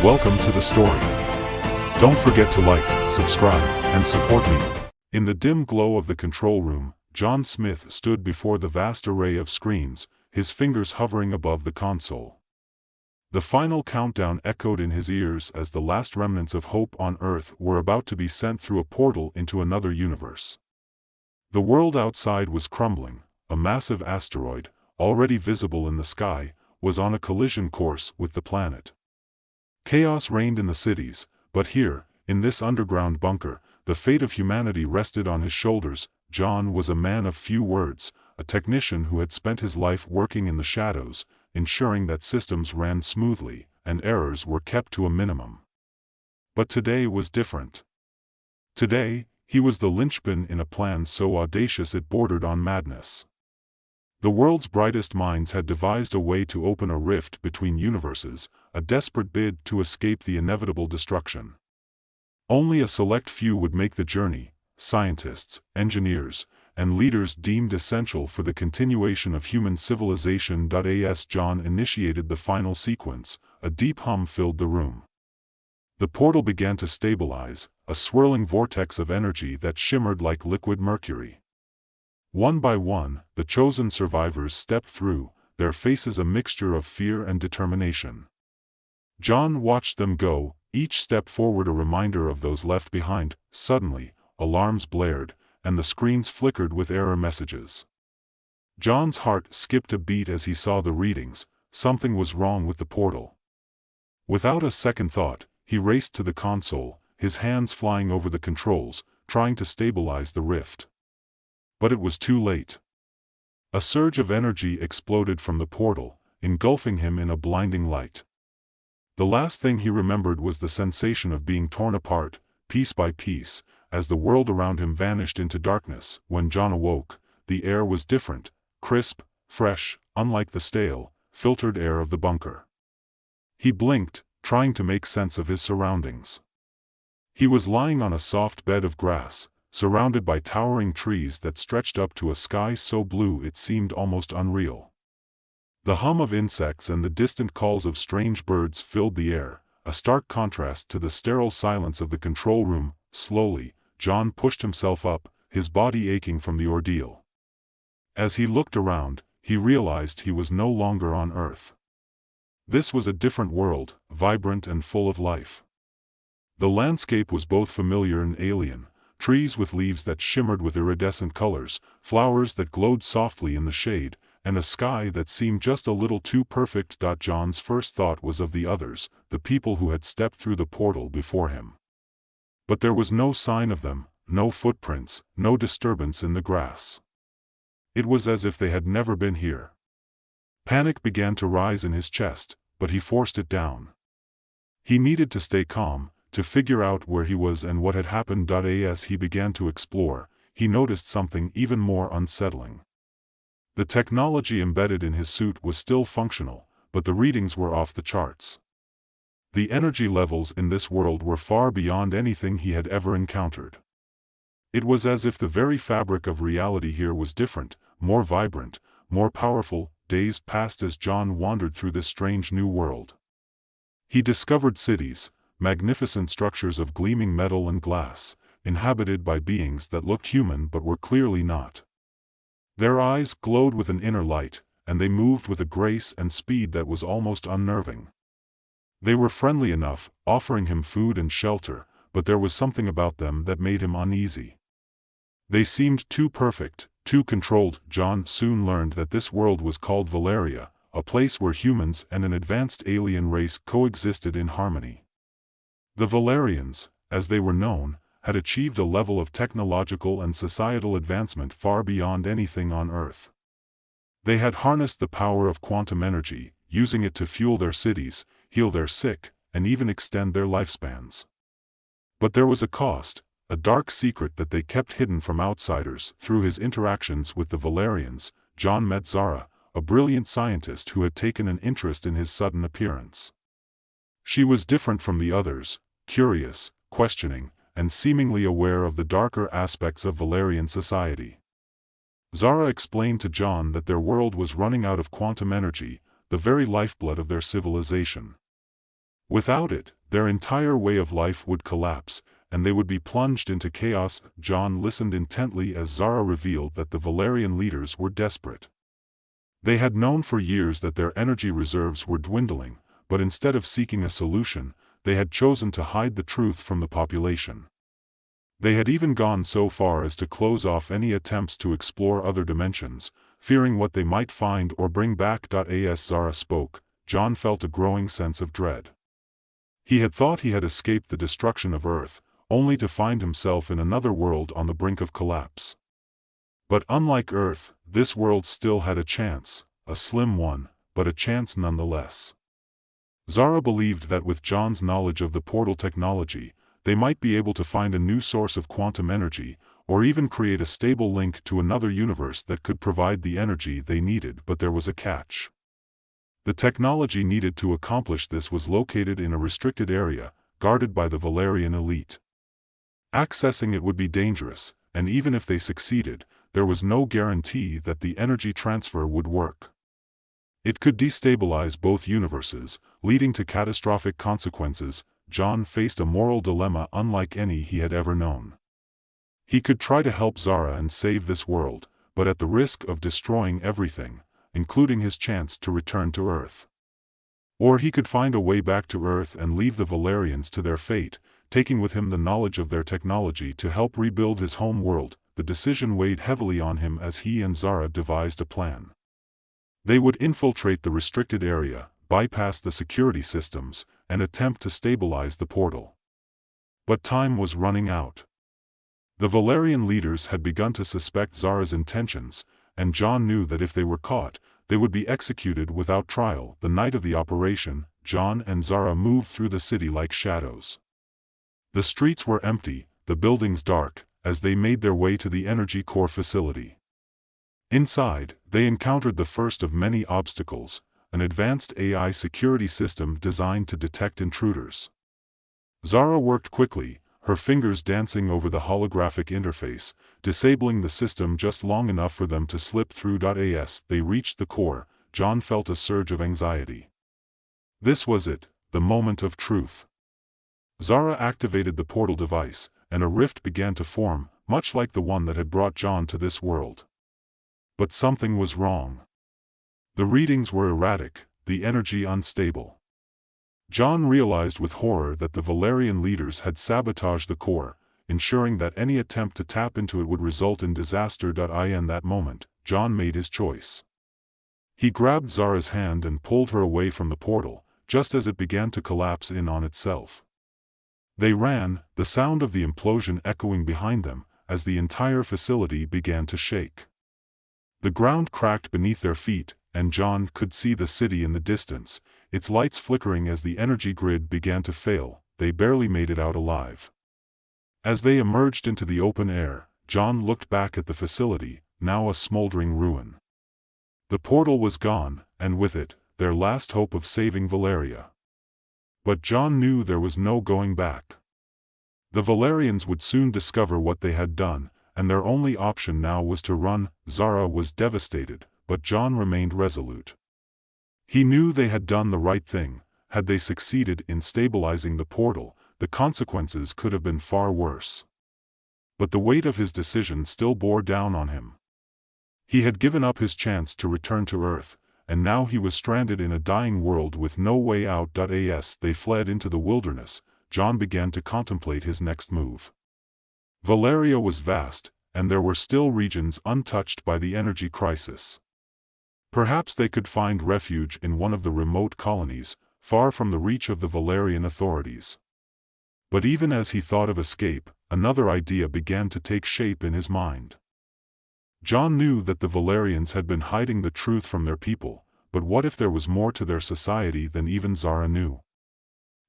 Welcome to the story. Don't forget to like, subscribe, and support me. In the dim glow of the control room, John Smith stood before the vast array of screens, his fingers hovering above the console. The final countdown echoed in his ears as the last remnants of hope on Earth were about to be sent through a portal into another universe. The world outside was crumbling. A massive asteroid, already visible in the sky, was on a collision course with the planet. Chaos reigned in the cities, but here, in this underground bunker, the fate of humanity rested on his shoulders. John was a man of few words, a technician who had spent his life working in the shadows, ensuring that systems ran smoothly, and errors were kept to a minimum. But today was different. Today, he was the linchpin in a plan so audacious it bordered on madness. The world's brightest minds had devised a way to open a rift between universes, a desperate bid to escape the inevitable destruction. Only a select few would make the journey: scientists, engineers, and leaders deemed essential for the continuation of human civilization. As John initiated the final sequence, a deep hum filled the room. The portal began to stabilize, a swirling vortex of energy that shimmered like liquid mercury. One by one, the chosen survivors stepped through, their faces a mixture of fear and determination. John watched them go, each step forward a reminder of those left behind. Suddenly, alarms blared, and the screens flickered with error messages. John's heart skipped a beat as he saw the readings. Something was wrong with the portal. Without a second thought, he raced to the console, his hands flying over the controls, trying to stabilize the rift. But it was too late. A surge of energy exploded from the portal, engulfing him in a blinding light. The last thing he remembered was the sensation of being torn apart, piece by piece, as the world around him vanished into darkness. When John awoke, the air was different, crisp, fresh, unlike the stale, filtered air of the bunker. He blinked, trying to make sense of his surroundings. He was lying on a soft bed of grass, surrounded by towering trees that stretched up to a sky so blue it seemed almost unreal. The hum of insects and the distant calls of strange birds filled the air, a stark contrast to the sterile silence of the control room. Slowly, John pushed himself up, his body aching from the ordeal. As he looked around, he realized he was no longer on Earth. This was a different world, vibrant and full of life. The landscape was both familiar and alien: trees with leaves that shimmered with iridescent colors, flowers that glowed softly in the shade, and a sky that seemed just a little too perfect. John's first thought was of the others, the people who had stepped through the portal before him. But there was no sign of them, no footprints, no disturbance in the grass. It was as if they had never been here. Panic began to rise in his chest, but he forced it down. He needed to stay calm, to figure out where he was and what had happened. As he began to explore, he noticed something even more unsettling. The technology embedded in his suit was still functional, but the readings were off the charts. The energy levels in this world were far beyond anything he had ever encountered. It was as if the very fabric of reality here was different, more vibrant, more powerful. Days passed as John wandered through this strange new world. He discovered cities, magnificent structures of gleaming metal and glass, inhabited by beings that looked human but were clearly not. Their eyes glowed with an inner light, and they moved with a grace and speed that was almost unnerving. They were friendly enough, offering him food and shelter, but there was something about them that made him uneasy. They seemed too perfect, too controlled. John soon learned that this world was called Valeria, a place where humans and an advanced alien race coexisted in harmony. The Valerians, as they were known, had achieved a level of technological and societal advancement far beyond anything on Earth. They had harnessed the power of quantum energy, using it to fuel their cities, heal their sick, and even extend their lifespans. But there was a cost, a dark secret that they kept hidden from outsiders. Through his interactions with the Valerians, John met Zara, a brilliant scientist who had taken an interest in his sudden appearance. She was different from the others, curious, questioning, and seemingly aware of the darker aspects of Valerian society. Zara explained to John that their world was running out of quantum energy, the very lifeblood of their civilization. Without it, their entire way of life would collapse, and they would be plunged into chaos. John listened intently as Zara revealed that the Valerian leaders were desperate. They had known for years that their energy reserves were dwindling, but instead of seeking a solution, they had chosen to hide the truth from the population. They had even gone so far as to close off any attempts to explore other dimensions, fearing what they might find or bring back. As Zara spoke, John felt a growing sense of dread. He had thought he had escaped the destruction of Earth, only to find himself in another world on the brink of collapse. But unlike Earth, this world still had a chance, a slim one, but a chance nonetheless. Zara believed that with John's knowledge of the portal technology, they might be able to find a new source of quantum energy, or even create a stable link to another universe that could provide the energy they needed. But there was a catch. The technology needed to accomplish this was located in a restricted area, guarded by the Valerian elite. Accessing it would be dangerous, and even if they succeeded, there was no guarantee that the energy transfer would work. It could destabilize both universes, leading to catastrophic consequences. John faced a moral dilemma unlike any he had ever known. He could try to help Zara and save this world, but at the risk of destroying everything, including his chance to return to Earth. Or he could find a way back to Earth and leave the Valerians to their fate, taking with him the knowledge of their technology to help rebuild his home world. The decision weighed heavily on him as he and Zara devised a plan. They would infiltrate the restricted area, bypass the security systems, and attempt to stabilize the portal. But time was running out. The Valerian leaders had begun to suspect Zara's intentions, and John knew that if they were caught, they would be executed without trial. The night of the operation, John and Zara moved through the city like shadows. The streets were empty, the buildings dark, as they made their way to the energy core facility. Inside, they encountered the first of many obstacles, an advanced AI security system designed to detect intruders. Zara worked quickly, her fingers dancing over the holographic interface, disabling the system just long enough for them to slip through. As they reached the core, John felt a surge of anxiety. This was it, the moment of truth. Zara activated the portal device, and a rift began to form, much like the one that had brought John to this world. But something was wrong. The readings were erratic, the energy unstable. John realized with horror that the Valerian leaders had sabotaged the core, ensuring that any attempt to tap into it would result in disaster. In that moment, John made his choice. He grabbed Zara's hand and pulled her away from the portal, just as it began to collapse in on itself. They ran, the sound of the implosion echoing behind them, as the entire facility began to shake. The ground cracked beneath their feet, and John could see the city in the distance, its lights flickering as the energy grid began to fail. They barely made it out alive. As they emerged into the open air, John looked back at the facility, now a smoldering ruin. The portal was gone, and with it, their last hope of saving Valeria. But John knew there was no going back. The Valerians would soon discover what they had done, and their only option now was to run. Zara was devastated, but John remained resolute. He knew they had done the right thing. Had they succeeded in stabilizing the portal, the consequences could have been far worse. But the weight of his decision still bore down on him. He had given up his chance to return to Earth, and now he was stranded in a dying world with no way out. As they fled into the wilderness, John began to contemplate his next move. Valeria was vast, and there were still regions untouched by the energy crisis. Perhaps they could find refuge in one of the remote colonies, far from the reach of the Valerian authorities. But even as he thought of escape, another idea began to take shape in his mind. John knew that the Valerians had been hiding the truth from their people, but what if there was more to their society than even Zara knew?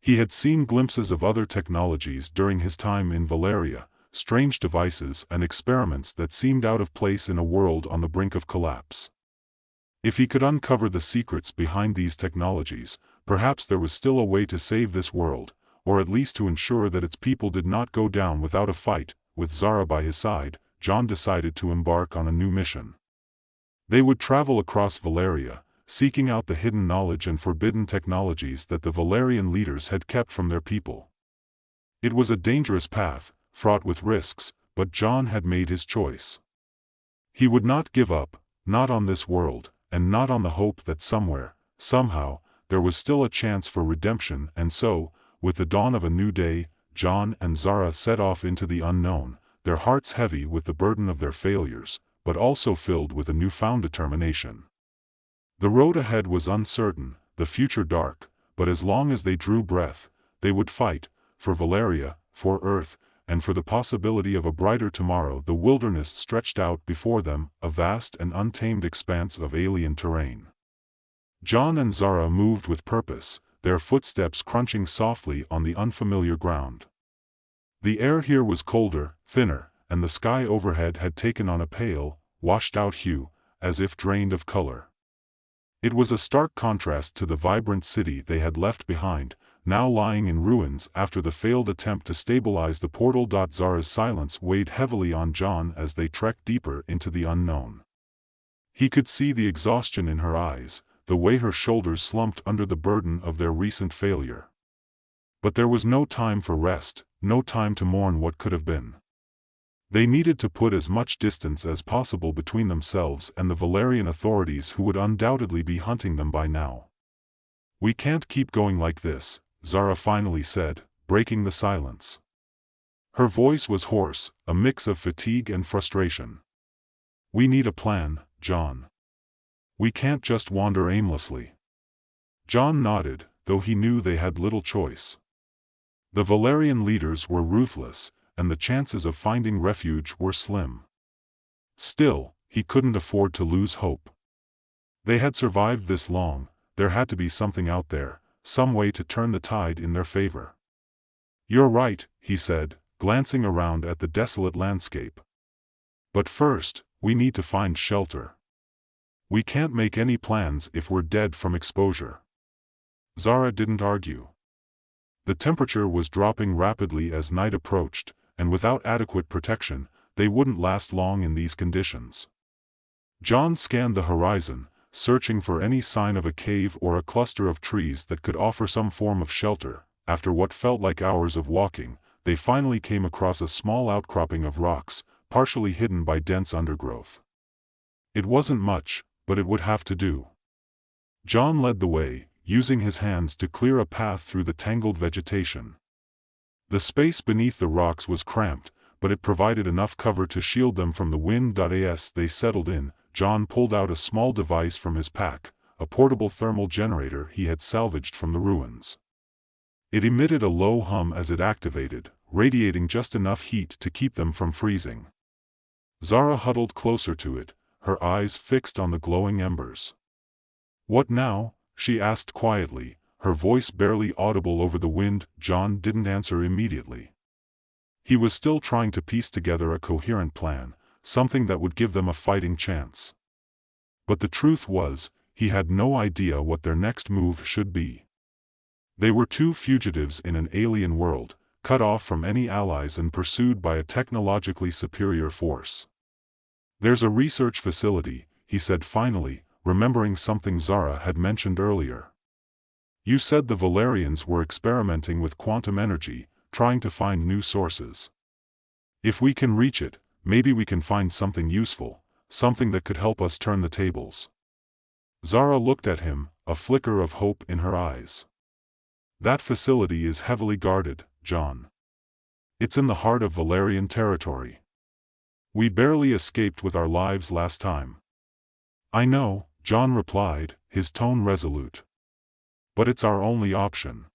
He had seen glimpses of other technologies during his time in Valeria, strange devices and experiments that seemed out of place in a world on the brink of collapse. If he could uncover the secrets behind these technologies, perhaps there was still a way to save this world, or at least to ensure that its people did not go down without a fight. With Zara by his side, John decided to embark on a new mission. They would travel across Valeria, seeking out the hidden knowledge and forbidden technologies that the Valerian leaders had kept from their people. It was a dangerous path, fraught with risks, but John had made his choice. He would not give up, not on this world, and not on the hope that somewhere, somehow, there was still a chance for redemption. And so, with the dawn of a new day, John and Zara set off into the unknown, their hearts heavy with the burden of their failures, but also filled with a newfound determination. The road ahead was uncertain, the future dark, but as long as they drew breath, they would fight, for Valeria, for Earth, and for the possibility of a brighter tomorrow. The wilderness stretched out before them, a vast and untamed expanse of alien terrain. John and Zara moved with purpose, their footsteps crunching softly on the unfamiliar ground. The air here was colder, thinner, and the sky overhead had taken on a pale, washed-out hue, as if drained of color. It was a stark contrast to the vibrant city they had left behind, now lying in ruins after the failed attempt to stabilize the portal. Zara's silence weighed heavily on John as they trekked deeper into the unknown. He could see the exhaustion in her eyes, the way her shoulders slumped under the burden of their recent failure. But there was no time for rest, no time to mourn what could have been. They needed to put as much distance as possible between themselves and the Valerian authorities who would undoubtedly be hunting them by now. "We can't keep going like this," Zara finally said, breaking the silence. Her voice was hoarse, a mix of fatigue and frustration. "We need a plan, John. We can't just wander aimlessly." John nodded, though he knew they had little choice. The Valerian leaders were ruthless, and the chances of finding refuge were slim. Still, he couldn't afford to lose hope. They had survived this long, there had to be something out there, some way to turn the tide in their favor. "You're right," he said, glancing around at the desolate landscape. "But first, we need to find shelter. We can't make any plans if we're dead from exposure." Zara didn't argue. The temperature was dropping rapidly as night approached, and without adequate protection, they wouldn't last long in these conditions. John scanned the horizon, searching for any sign of a cave or a cluster of trees that could offer some form of shelter. After what felt like hours of walking, they finally came across a small outcropping of rocks, partially hidden by dense undergrowth. It wasn't much, but it would have to do. John led the way, using his hands to clear a path through the tangled vegetation. The space beneath the rocks was cramped, but it provided enough cover to shield them from the wind. As they settled in, John pulled out a small device from his pack, a portable thermal generator he had salvaged from the ruins. It emitted a low hum as it activated, radiating just enough heat to keep them from freezing. Zara huddled closer to it, her eyes fixed on the glowing embers. "What now?" she asked quietly, her voice barely audible over the wind. John didn't answer immediately. He was still trying to piece together a coherent plan, something that would give them a fighting chance. But the truth was, he had no idea what their next move should be. They were two fugitives in an alien world, cut off from any allies and pursued by a technologically superior force. "There's a research facility," he said finally, remembering something Zara had mentioned earlier. "You said the Valerians were experimenting with quantum energy, trying to find new sources. If we can reach it, maybe we can find something useful, something that could help us turn the tables." Zara looked at him, a flicker of hope in her eyes. "That facility is heavily guarded, John. It's in the heart of Valerian territory. We barely escaped with our lives last time." "I know," John replied, his tone resolute. "But it's our only option.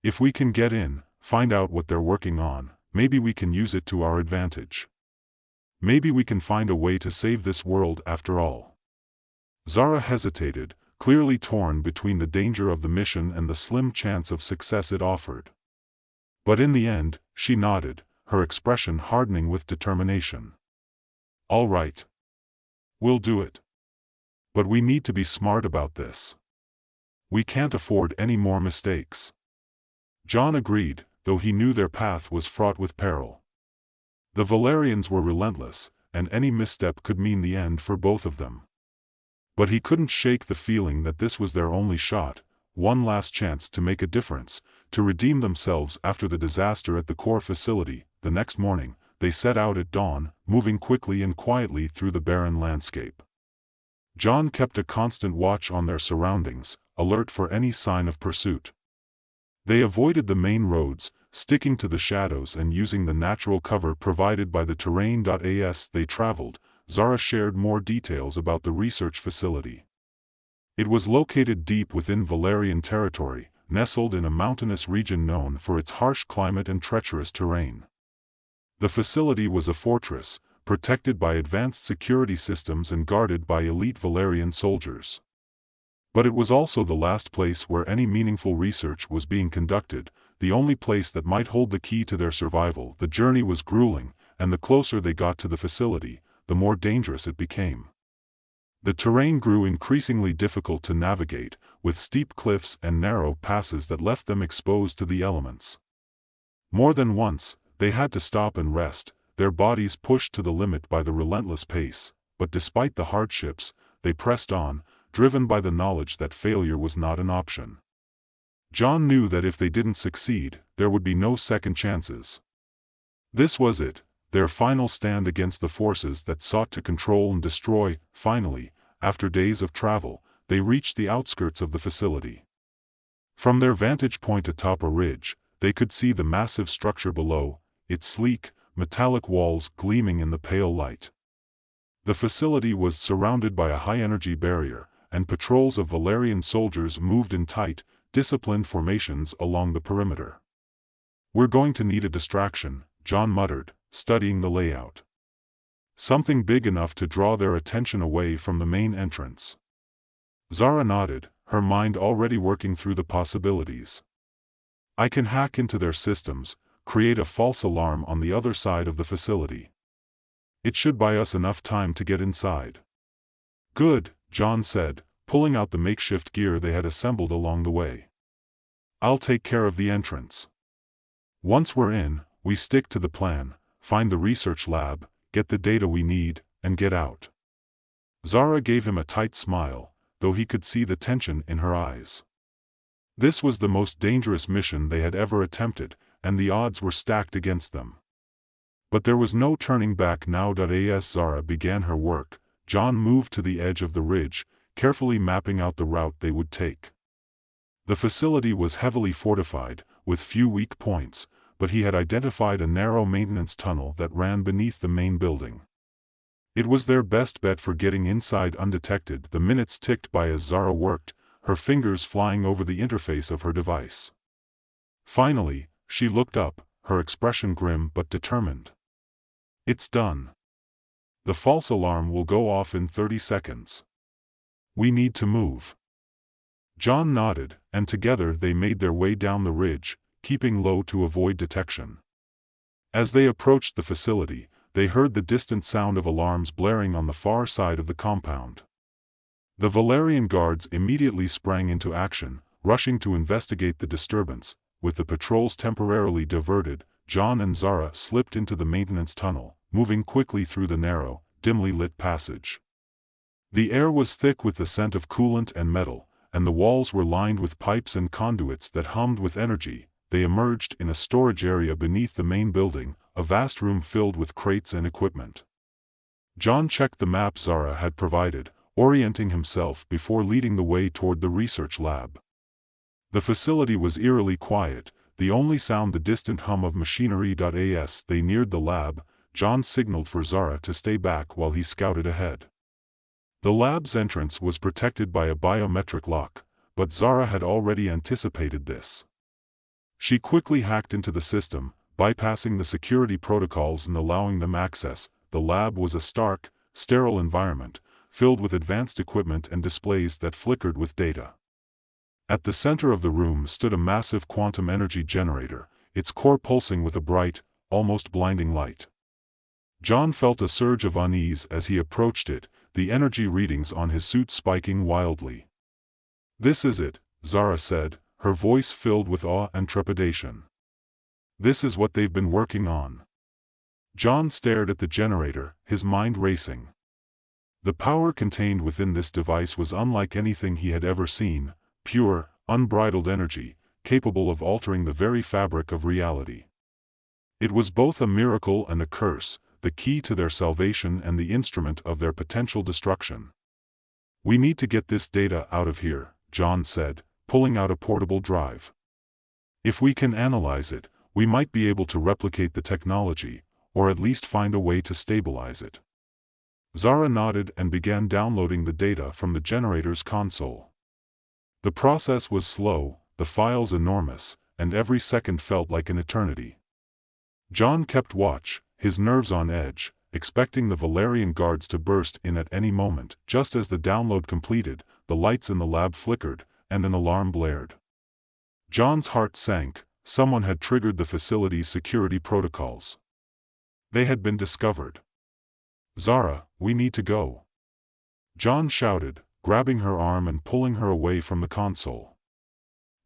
If we can get in, find out what they're working on, maybe we can use it to our advantage. Maybe we can find a way to save this world after all." Zara hesitated, clearly torn between the danger of the mission and the slim chance of success it offered. But in the end, she nodded, her expression hardening with determination. "All right. We'll do it. But we need to be smart about this. We can't afford any more mistakes." John agreed, though he knew their path was fraught with peril. The Valerians were relentless, and any misstep could mean the end for both of them. But he couldn't shake the feeling that this was their only shot, one last chance to make a difference, to redeem themselves after the disaster at the core facility. The next morning, they set out at dawn, moving quickly and quietly through the barren landscape. John kept a constant watch on their surroundings, alert for any sign of pursuit. They avoided the main roads, sticking to the shadows and using the natural cover provided by the terrain. As they traveled, Zara shared more details about the research facility. It was located deep within Valerian territory, nestled in a mountainous region known for its harsh climate and treacherous terrain. The facility was a fortress, protected by advanced security systems and guarded by elite Valerian soldiers. But it was also the last place where any meaningful research was being conducted, the only place that might hold the key to their survival. The journey was grueling, and the closer they got to the facility, the more dangerous it became. The terrain grew increasingly difficult to navigate, with steep cliffs and narrow passes that left them exposed to the elements. More than once, they had to stop and rest, their bodies pushed to the limit by the relentless pace, but despite the hardships, they pressed on, driven by the knowledge that failure was not an option. John knew that if they didn't succeed, there would be no second chances. This was it, their final stand against the forces that sought to control and destroy. Finally, after days of travel, they reached the outskirts of the facility. From their vantage point atop a ridge, they could see the massive structure below, its sleek, metallic walls gleaming in the pale light. The facility was surrounded by a high-energy barrier, and patrols of Valerian soldiers moved in tight, disciplined formations along the perimeter. "We're going to need a distraction," John muttered, studying the layout. "Something big enough to draw their attention away from the main entrance." Zara nodded, her mind already working through the possibilities. "I can hack into their systems, create a false alarm on the other side of the facility. It should buy us enough time to get inside." "Good," John said, pulling out the makeshift gear they had assembled along the way. "I'll take care of the entrance. Once we're in, we stick to the plan, find the research lab, get the data we need, and get out." Zara gave him a tight smile, though he could see the tension in her eyes. This was the most dangerous mission they had ever attempted, and the odds were stacked against them. But there was no turning back now. As Zara began her work, John moved to the edge of the ridge, carefully mapping out the route they would take. The facility was heavily fortified, with few weak points, but he had identified a narrow maintenance tunnel that ran beneath the main building. It was their best bet for getting inside undetected. The minutes ticked by as Zara worked, her fingers flying over the interface of her device. Finally, she looked up, her expression grim but determined. "It's done. The false alarm will go off in 30 seconds. We need to move." John nodded, and together they made their way down the ridge, keeping low to avoid detection. As they approached the facility, they heard the distant sound of alarms blaring on the far side of the compound. The Valerian guards immediately sprang into action, rushing to investigate the disturbance. With the patrols temporarily diverted, John and Zara slipped into the maintenance tunnel, moving quickly through the narrow, dimly lit passage. The air was thick with the scent of coolant and metal, and the walls were lined with pipes and conduits that hummed with energy. They emerged in a storage area beneath the main building, a vast room filled with crates and equipment. John checked the map Zara had provided, orienting himself before leading the way toward the research lab. The facility was eerily quiet, the only sound the distant hum of machinery. As they neared the lab, John signaled for Zara to stay back while he scouted ahead. The lab's entrance was protected by a biometric lock, but Zara had already anticipated this. She quickly hacked into the system, bypassing the security protocols and allowing them access. The lab was a stark, sterile environment, filled with advanced equipment and displays that flickered with data. At the center of the room stood a massive quantum energy generator, its core pulsing with a bright, almost blinding light. John felt a surge of unease as he approached it, the energy readings on his suit spiking wildly. "This is it," Zara said, her voice filled with awe and trepidation. "This is what they've been working on." John stared at the generator, his mind racing. The power contained within this device was unlike anything he had ever seen, pure, unbridled energy, capable of altering the very fabric of reality. It was both a miracle and a curse, the key to their salvation and the instrument of their potential destruction. "We need to get this data out of here," John said, pulling out a portable drive. "If we can analyze it, we might be able to replicate the technology, or at least find a way to stabilize it." Zara nodded and began downloading the data from the generator's console. The process was slow, the files enormous, and every second felt like an eternity. John kept watch, his nerves on edge, expecting the Valerian guards to burst in at any moment. Just as the download completed, the lights in the lab flickered, and an alarm blared. John's heart sank. Someone had triggered the facility's security protocols. They had been discovered. "Zara, we need to go," John shouted, grabbing her arm and pulling her away from the console.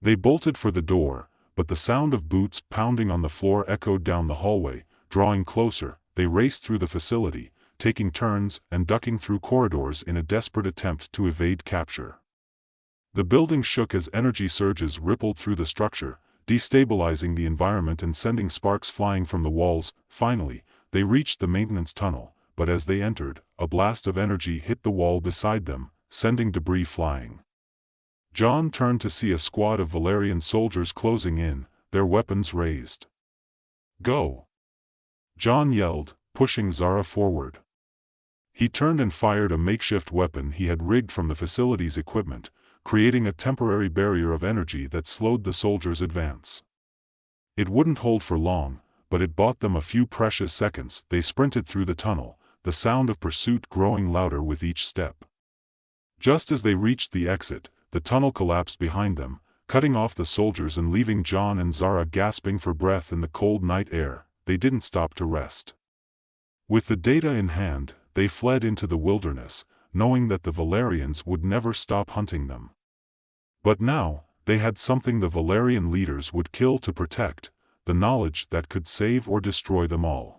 They bolted for the door, but the sound of boots pounding on the floor echoed down the hallway. Drawing closer, they raced through the facility, taking turns and ducking through corridors in a desperate attempt to evade capture. The building shook as energy surges rippled through the structure, destabilizing the environment and sending sparks flying from the walls. Finally, they reached the maintenance tunnel, but as they entered, a blast of energy hit the wall beside them, sending debris flying. John turned to see a squad of Valerian soldiers closing in, their weapons raised. "Go!" John yelled, pushing Zara forward. He turned and fired a makeshift weapon he had rigged from the facility's equipment, creating a temporary barrier of energy that slowed the soldiers' advance. It wouldn't hold for long, but it bought them a few precious seconds. They sprinted through the tunnel, the sound of pursuit growing louder with each step. Just as they reached the exit, the tunnel collapsed behind them, cutting off the soldiers and leaving John and Zara gasping for breath in the cold night air. They didn't stop to rest. With the data in hand, they fled into the wilderness, knowing that the Valerians would never stop hunting them. But now, they had something the Valerian leaders would kill to protect, the knowledge that could save or destroy them all.